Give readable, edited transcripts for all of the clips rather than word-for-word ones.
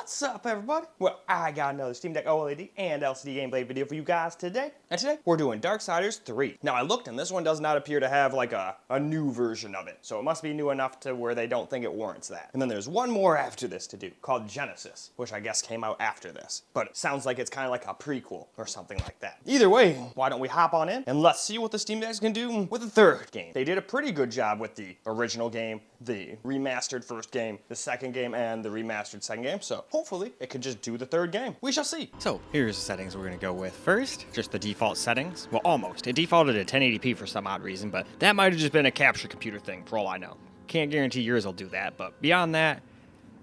What's up, everybody? Well, I got another Steam Deck OLED and LCD gameplay video for you guys today. And today, we're doing Darksiders 3. Now, I looked, and this one does not appear to have, like, a new version of it. So it must be new enough to where they don't think it warrants that. And then there's one more after this to do, called Genesis, which I guess came out after this. But it sounds like it's kind of like a prequel or something like that. Either way, why don't we hop on in, and let's see what the Steam Decks can do with the third game. They did a pretty good job with the original game, the remastered first game, the second game, and the remastered second game. So hopefully it could just do the third game. We shall see. So here's the settings we're gonna go with. First, just the default settings. Well, almost. It defaulted to 1080p for some odd reason, but that might have just been a capture computer thing for all I know. Can't guarantee yours will do that, but beyond that,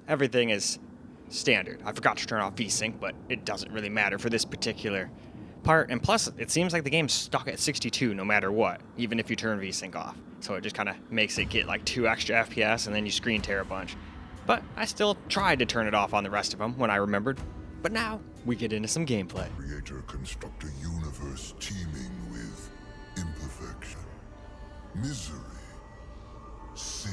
everything is standard. I forgot to turn off VSync, but it doesn't really matter for this particular part. And plus, it seems like the game's stuck at 62 no matter what, even if you turn VSync off. So it just kind of makes it get like 2 extra FPS, and then you screen tear a bunch. But I still tried to turn it off on the rest of them when I remembered. But now, we get into some gameplay. Creator construct a universe teeming with imperfection, misery, sin.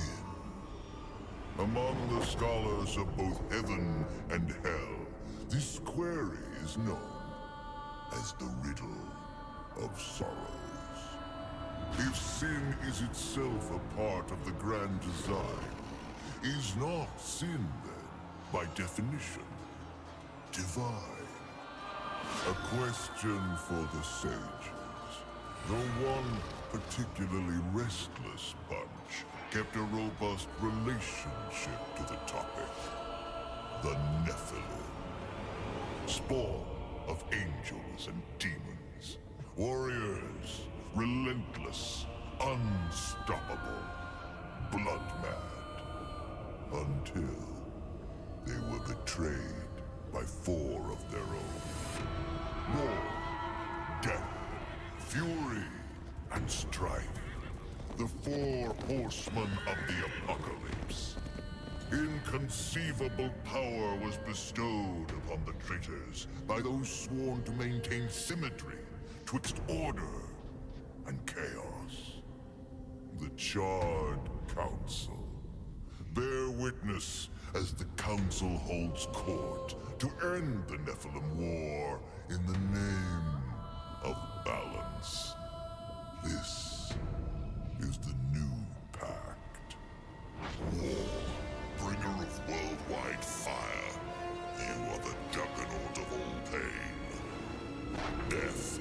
Among the scholars of both heaven and hell, this query is known as the riddle of sorrows. If sin is itself a part of the grand design, is not sin then, by definition, divine? A question for the sages. Though one particularly restless bunch kept a robust relationship to the topic. The Nephilim. Spawn of angels and demons. Warriors, relentless, unstoppable, blood-mad. Until they were betrayed by 4 of their own. War, death, fury, and strife. The 4 horsemen of the apocalypse. Inconceivable power was bestowed upon the traitors by those sworn to maintain symmetry twixt order and chaos. The Charred Council. Bear witness as the Council holds court to end the Nephilim War in the name of balance. This is the new pact. War, bringer of worldwide fire. You are the juggernaut of all pain. Death,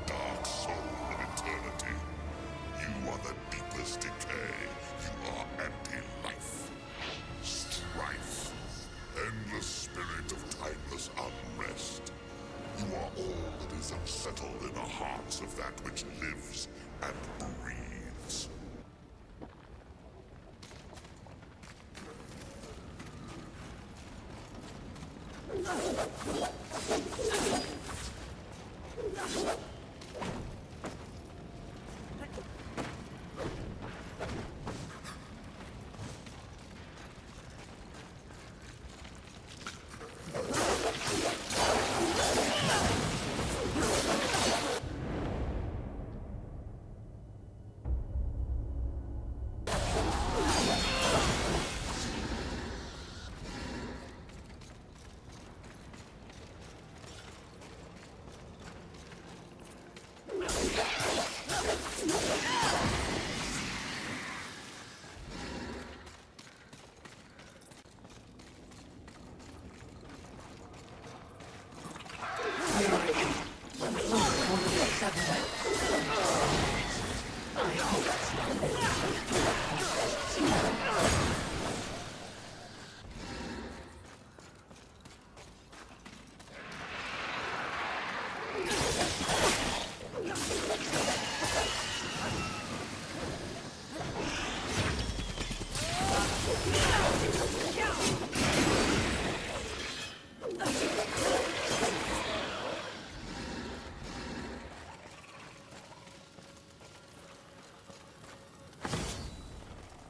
dark soul of eternity. You are the deepest decay. You are anti-life. Strife. Endless spirit of timeless unrest. You are all that is unsettled in the hearts of that which lives and breathes.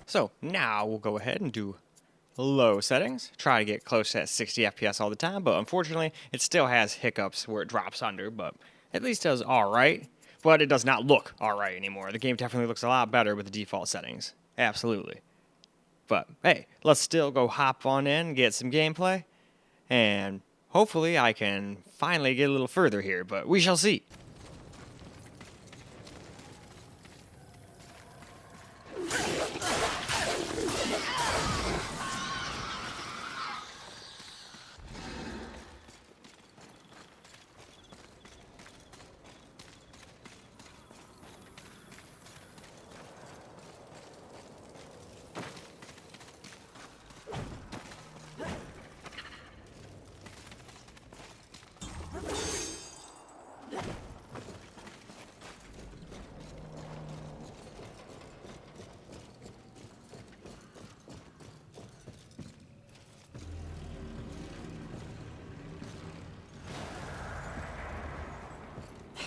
So now we'll go ahead and do low settings. Try to get close to that 60 FPS all the time, but unfortunately it still has hiccups where it drops under, but at least does alright. But it does not look alright anymore. The game definitely looks a lot better with the default settings. Absolutely. But hey, let's still go hop on in and get some gameplay. and hopefully I can finally get a little further here, but we shall see.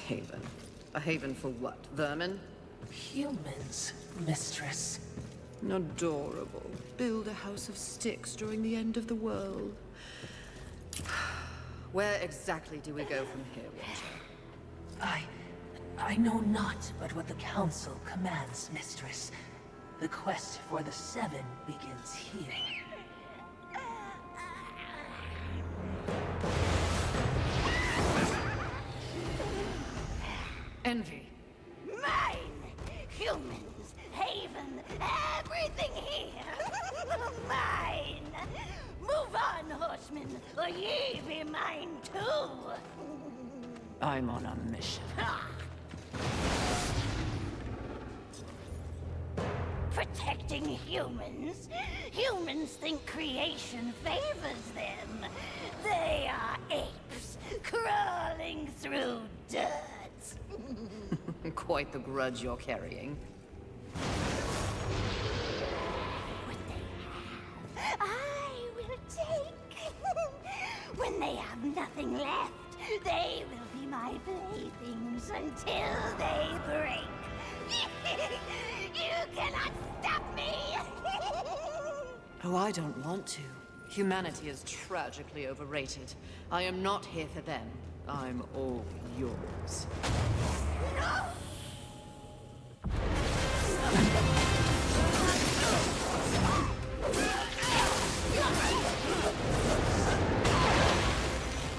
Haven. A haven for what? Vermin? Humans, mistress. Adorable. Build a house of sticks during the end of the world. Where exactly do we go from here, Watcher? I know not but what the Council commands, mistress. The quest for the Seven begins here. Envy. Mine! Humans, Haven, everything here! Mine! Move on, horsemen, or ye be mine too! I'm on a mission. Protecting humans? Humans think creation favors them. They are apes, crawling through dirt. Quite the grudge you're carrying. What they have, I will take. When they have nothing left, they will be my playthings until they break. You cannot stop me! Oh, I don't want to. Humanity is tragically overrated. I am not here for them. I'm all yours. No!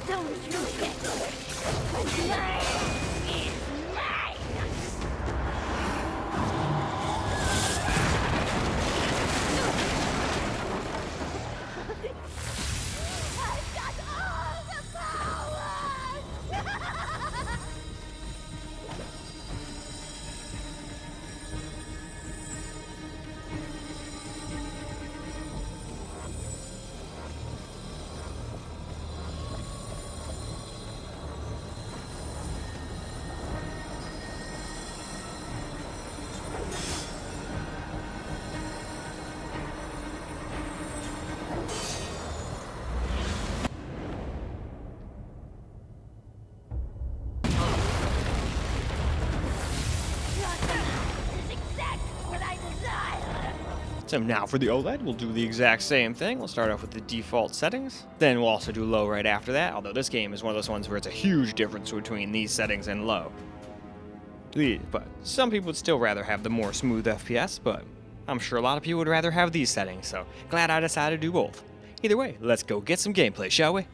Don't you get it? Mine is mine! I've got all the power! This is exactly what I desire! So now for the OLED, we'll do the exact same thing. We'll start off with the default settings. Then we'll also do low right after that, although this game is one of those ones where it's a huge difference between these settings and low. But some people would still rather have the more smooth FPS, but I'm sure a lot of people would rather have these settings, so glad I decided to do both. Either way, let's go get some gameplay, shall we?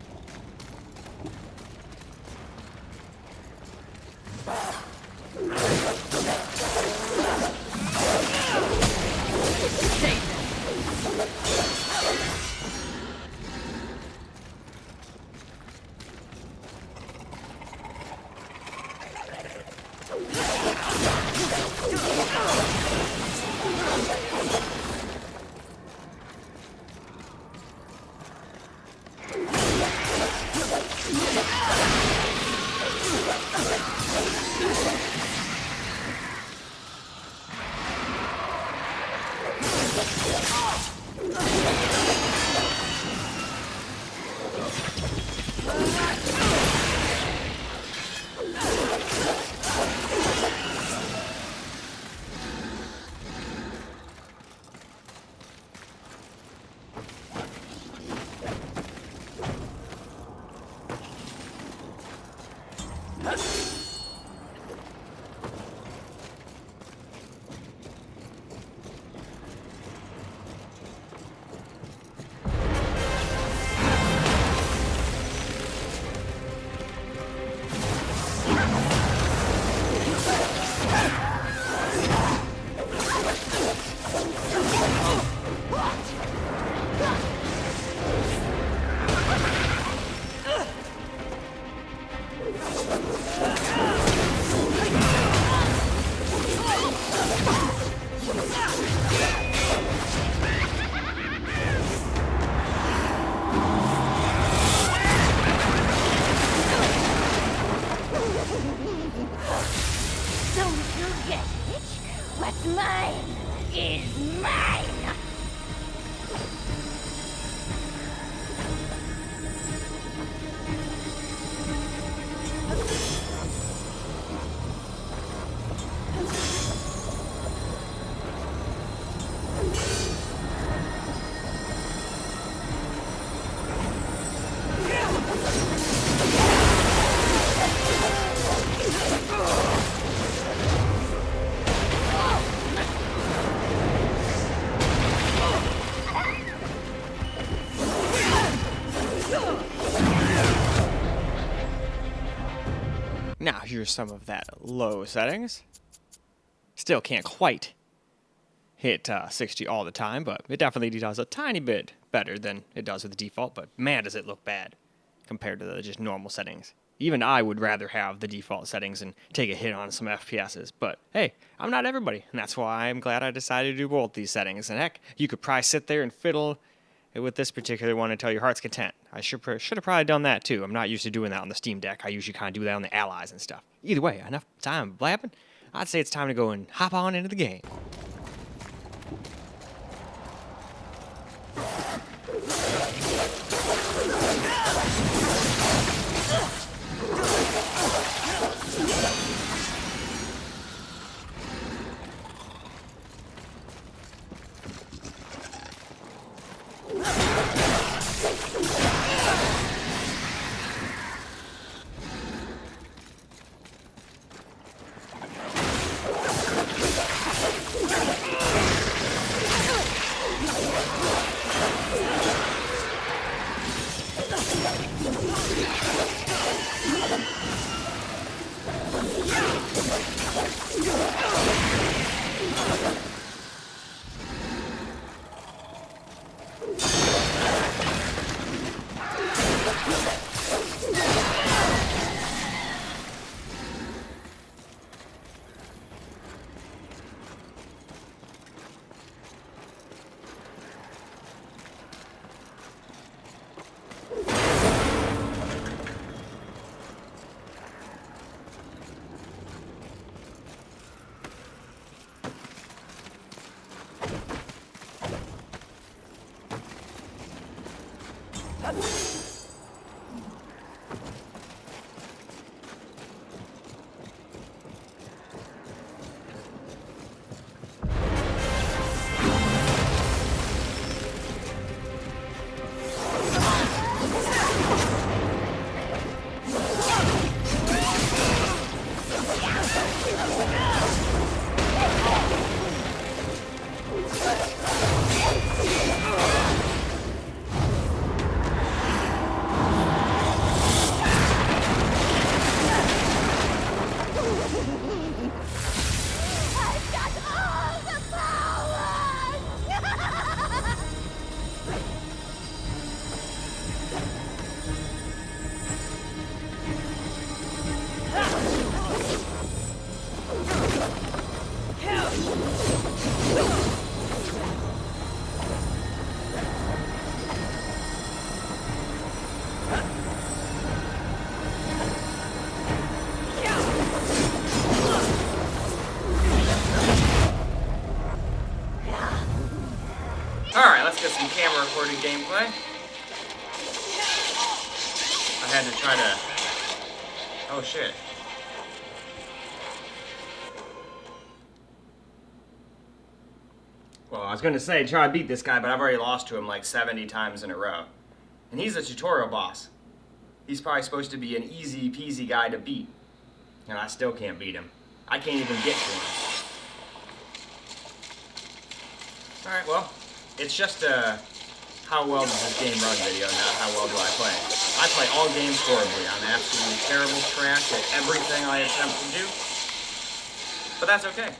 Now here's some of that low settings. Still can't quite hit 60 all the time, but it definitely does a tiny bit better than it does with the default, but man does it look bad compared to the just normal settings. Even I would rather have the default settings and take a hit on some FPSs, but hey, I'm not everybody, and that's why I'm glad I decided to do both these settings. And heck, you could probably sit there and fiddle with this particular one until your heart's content. I should have probably done that too. I'm not used to doing that on the Steam Deck. I usually kind of do that on the Allies and stuff. Either way, enough time blabbing. I'd say it's time to go and hop on into the game. Alright, let's get some camera recorded gameplay. I had to try to... Oh shit. Well, I was gonna say try to beat this guy, but I've already lost to him like 70 times in a row. And he's a tutorial boss. He's probably supposed to be an easy peasy guy to beat. And I still can't beat him. I can't even get to him. Alright, well, it's just how well does this game run video, not how well do I play. I play all games horribly. I'm absolutely terrible trash at everything I attempt to do. But that's okay.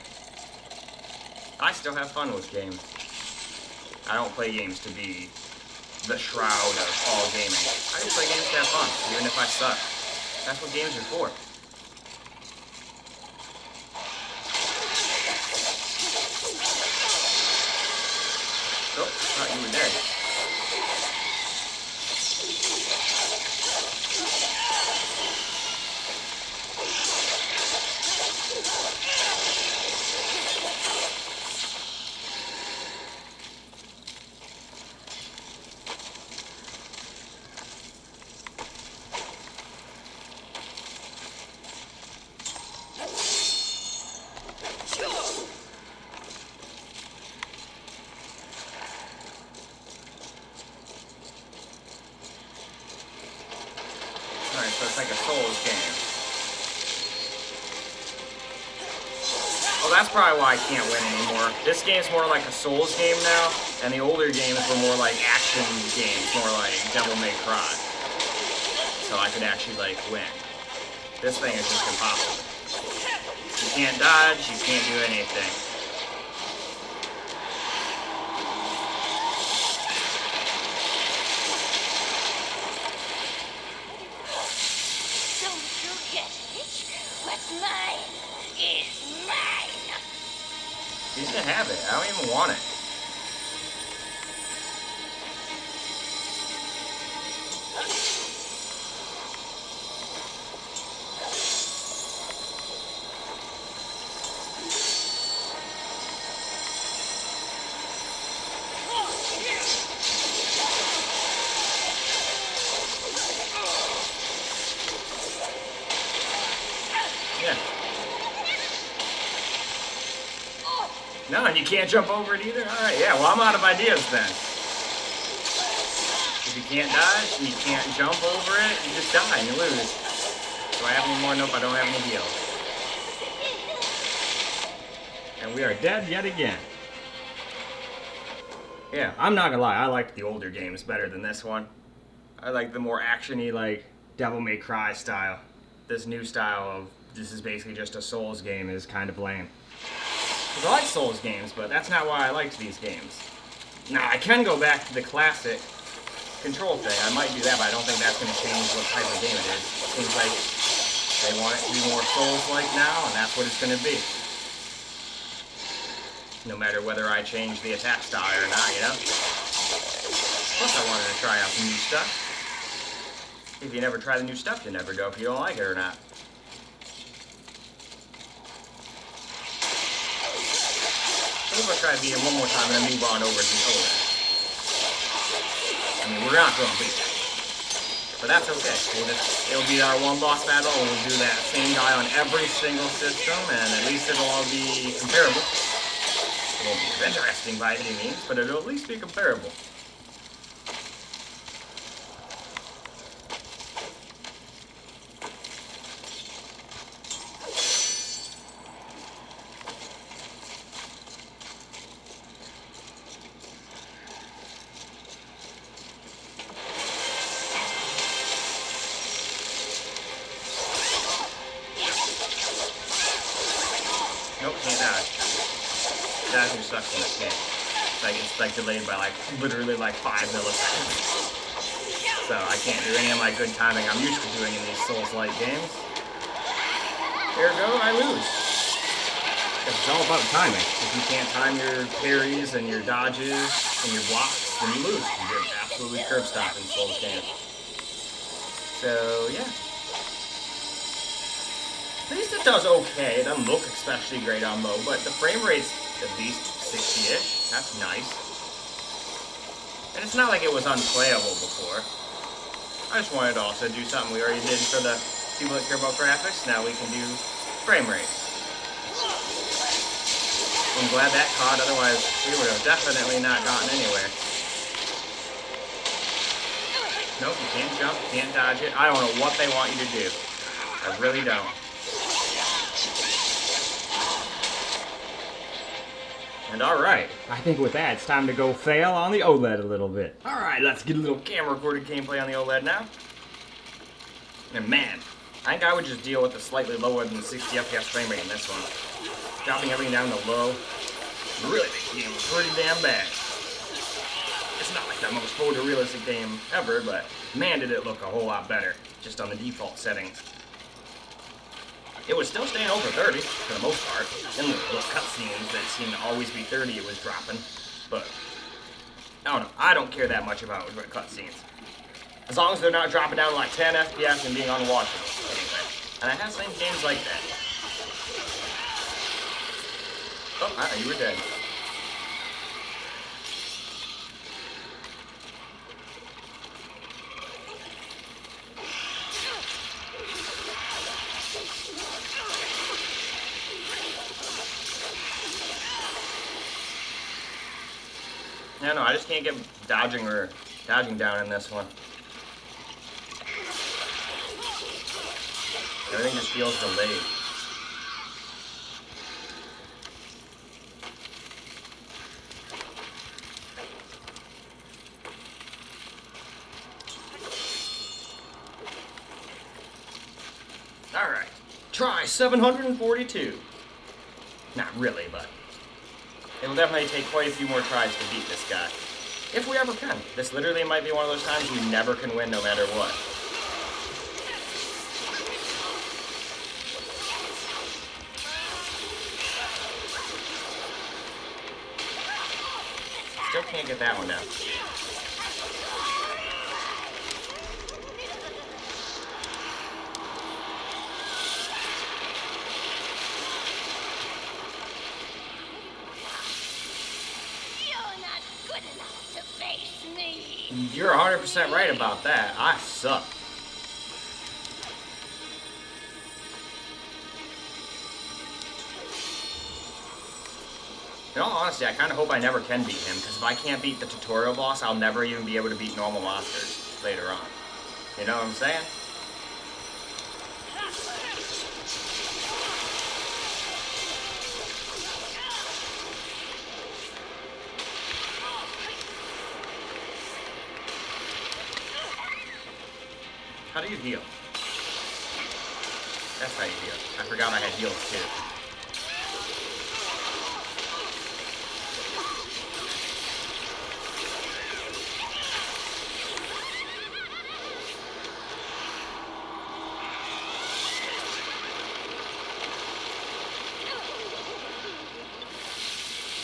I still have fun with games. I don't play games to be the shroud of all gaming. I just play games to have fun, even if I suck. That's what games are for. Oh, thought you were dead. Alright, so it's like a Souls game. Well, that's probably why I can't win anymore. This game's more like a Souls game now, and the older games were more like action games, more like Devil May Cry. So I could actually, like, win. This thing is just impossible. You can't dodge, you can't do anything. Don't you get it? What's mine is mine. He's gonna have it. I don't even want it. Yeah. No, and you can't jump over it either? Alright, yeah, well, I'm out of ideas then. If you can't dodge and you can't jump over it, you just die and you lose. Do I have any more? Nope, I don't have any heals. And we are dead yet again. Yeah, I'm not gonna lie, I liked the older games better than this one. I like the more action-y, like, Devil May Cry style. This new style of, this is basically just a Souls game is kind of lame. Because I like Souls games, but that's not why I liked these games. Now, I can go back to the classic control thing. I might do that, but I don't think that's going to change what type of game it is. It seems like they want it to be more Souls-like now, and that's what it's going to be. No matter whether I change the attack style or not, you know? Plus, I wanted to try out some new stuff. If you never try the new stuff, you never know if you don't like it or not. So we're going to try to beat it one more time and then move on over to the OLED. I mean, we're not going to beat it. But that's okay. It'll be our one boss battle, and we'll do that same guy on every single system, and at least it'll all be comparable. It won't be interesting by any means, but it'll at least be comparable. Nope, can't dodge. Dodging sucks in this game. It's like delayed by like literally like 5 milliseconds. So I can't do any of my good timing I'm used to doing in these Souls-like games. Ergo, I lose. It's all about timing. If you can't time your parries and your dodges and your blocks, then you lose. You get absolutely curb stop in Souls games. So yeah. At least it does okay. It doesn't look especially great on low, but the frame rate's at least 60-ish. That's nice. And it's not like it was unplayable before. I just wanted to also do something we already did for the people that care about graphics. Now we can do frame rate. I'm glad that caught, otherwise we would have definitely not gotten anywhere. Nope, you can't jump, you can't dodge it. I don't know what they want you to do. I really don't. And alright, I think with that, it's time to go fail on the OLED a little bit. Alright, let's get a little camera recorded gameplay on the OLED now. And man, I think I would just deal with the slightly lower than 60 FPS frame rate in this one. Dropping everything down to low really makes the game pretty damn bad. It's not like the most photorealistic game ever, but man did it look a whole lot better, just on the default settings. It was still staying over 30, for the most part. In the little cutscenes that seemed to always be 30, it was dropping. But, I don't know, I don't care that much about cutscenes. As long as they're not dropping down to like 10 FPS and being unwatchable, anyway. And I have seen games like that. Oh, you were dead. Yeah, no, I just can't get dodging down in this one. Everything just feels delayed. Alright. Try 742. Not really, but it'll definitely take quite a few more tries to beat this guy. If we ever can. This literally might be one of those times we never can win no matter what. Still can't get that one down. You're not good enough to face me. You're 100% right about that. I suck. In all honesty, I kind of hope I never can beat him, because if I can't beat the tutorial boss, I'll never even be able to beat normal monsters later on. You know what I'm saying? How do you heal? That's how you heal. I forgot I had heals too.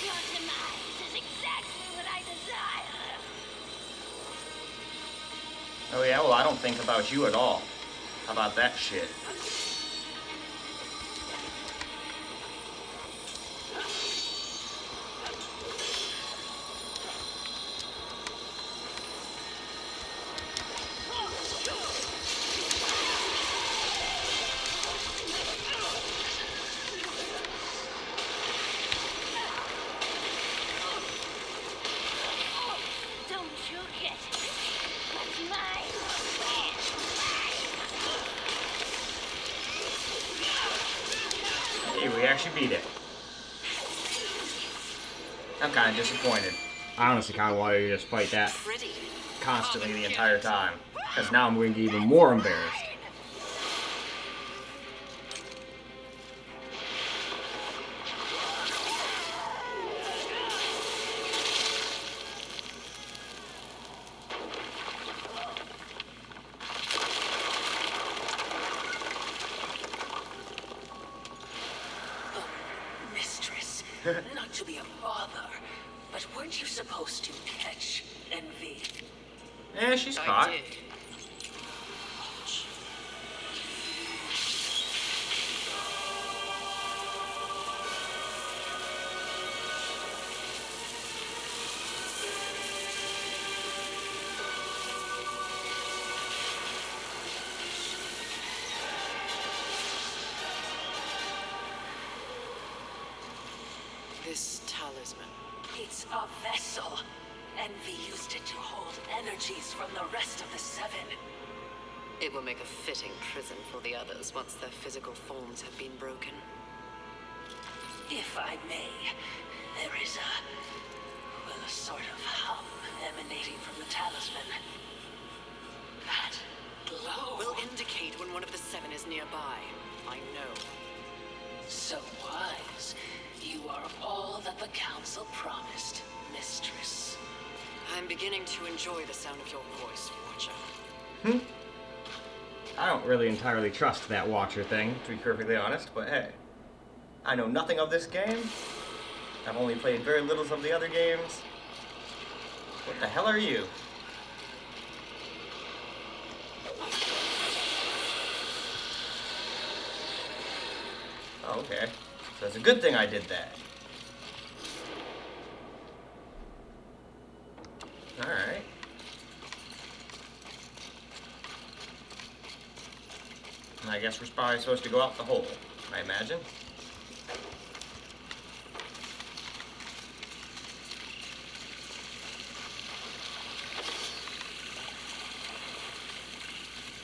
Your demise is exactly what I desire. Oh yeah, well I don't think about you at all. How about that shit? Don't you get it? What's mine? Hey, we actually beat it. I'm kind of disappointed. I honestly kind of wanted to just fight that Pretty. constantly the entire time. Because now I'm going to be even more embarrassed. Mistress, not to be a bother, but weren't you supposed to catch envy? Eh, she's caught. I did. This talisman. It's a vessel. Envy used it to hold energies from the rest of the seven. It will make a fitting prison for the others once their physical forms have been broken. If I may, there is a sort of hum emanating from the talisman. That glow. Will indicate when one of the seven is nearby. I know. So wise. You are all that the council promised, mistress. I'm beginning to enjoy the sound of your voice, Watcher. I don't really entirely trust that Watcher thing, to be perfectly honest, but hey. I know nothing of this game. I've only played very little of the other games. What the hell are you? Oh, okay. So it's a good thing I did that. Alright. And I guess we're probably supposed to go out the hole, I imagine.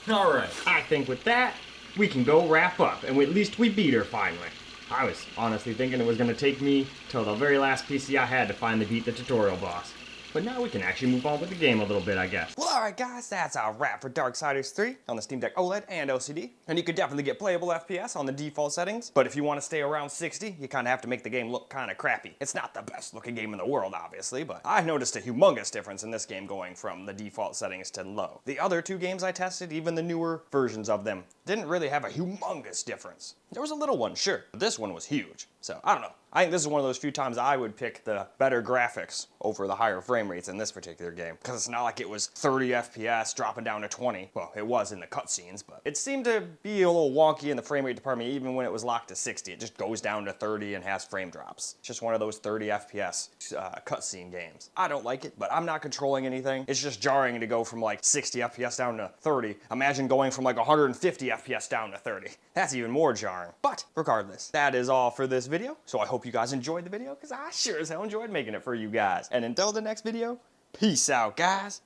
Alright, I think with that, we can go wrap up, and at least we beat her finally. I was honestly thinking it was going to take me till the very last PC I had to finally beat the tutorial boss. But now we can actually move on with the game a little bit, I guess. Well, alright guys, that's a wrap for Darksiders 3 on the Steam Deck OLED and LCD. And you could definitely get playable FPS on the default settings, but if you want to stay around 60, you kind of have to make the game look kind of crappy. It's not the best looking game in the world, obviously, but I've noticed a humongous difference in this game going from the default settings to low. The other two games I tested, even the newer versions of them, didn't really have a humongous difference. There was a little one, sure, but this one was huge. So, I don't know. I think this is one of those few times I would pick the better graphics over the higher frame rates in this particular game, because it's not like it was 30 FPS dropping down to 20. Well, it was in the cutscenes, but it seemed to be a little wonky in the frame rate department even when it was locked to 60. It just goes down to 30 and has frame drops. It's just one of those 30 FPS cutscene games. I don't like it, but I'm not controlling anything. It's just jarring to go from like 60 FPS down to 30. Imagine going from like 150 FPS down to 30. That's even more jarring. But regardless, that is all for this video. So I hope you guys enjoyed the video, because I sure as hell enjoyed making it for you guys. And until the next video, peace out, guys.